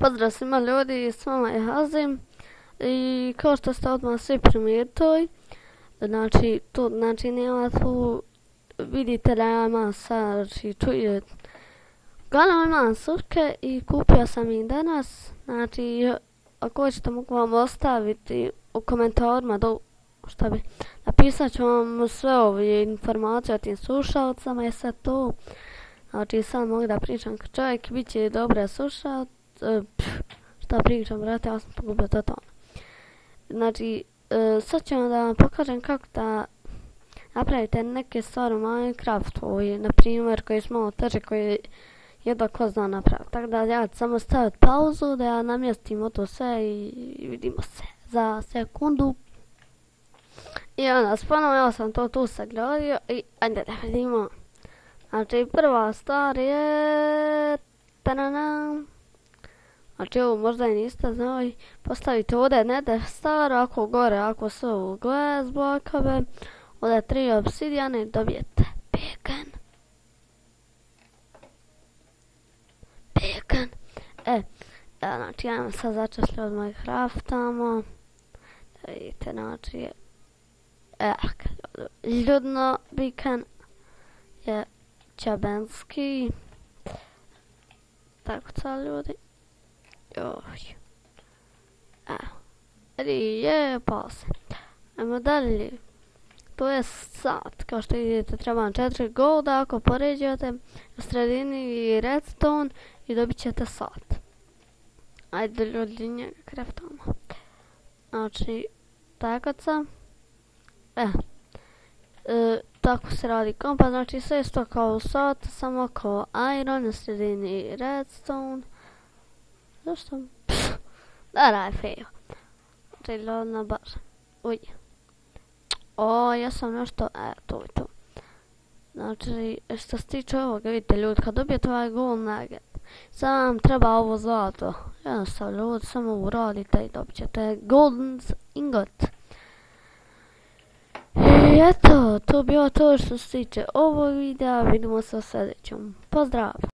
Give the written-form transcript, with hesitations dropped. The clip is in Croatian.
Pozdrav svima ljudi, s vama je Hazim i kao što ste odmah svi primijetili, znači nema tu, vidite da ja imam sad, uglavnom imam sutke i kupio sam ih danas, znači ako hoćete mogu vam ostaviti u komentarima napisat ću vam sve ove informacije o tim slušalcama i sve to, znači sad mogu da pričam kao čovjek, bit će dobre slušalce. Šta pričam, brate, ja sam pogubio totalno. Znači, sad ću da vam pokažem kako da napravite neke stvari u Minecraftu, na primjer koji su malo teže, koji jedva ko zna napraviti. Tako da ja ću samo staviti pauzu, da ja namjestim to sve i vidimo se za sekundu. I onda ponovno ja sam to tu sagradio i ajde da vidimo. Znači, prva stvar je... Znači ovo možda i niste znali, postavite ovdje nether ako gore, ako su ovo glass blokove, ovdje 3 obsidijane i dobijete bacon. Znači ja imam sad začešlje od Minecraftamo, da vidite, znači, ljudno bacon je čabenski, tako co ljudi. Pa se. Ajmo dalje. To je sat. Kao što vidite treba vam 4 golda. Ako poređujete u sredini redstone i dobit ćete sat. Ajde ljudi njega kraftamo. Znači, tako sam. Tako se radi kompa. Znači sve isto kao sat, samo kao iron u sredini redstone. Zašto? Da je fail. Znači, lodna bar. Uj. Ja sam nešto... to je to. Znači, što se tiče ovoga, vidite ljudi, kad dobijete ovaj gold nugget, samo vam treba ovo zlato. Jednostavno, ljudi, samo uradite i dobit ćete golden ingot. I eto, to bi bilo to što se tiče ovog videa. Vidimo se u sljedećem. Pozdrav!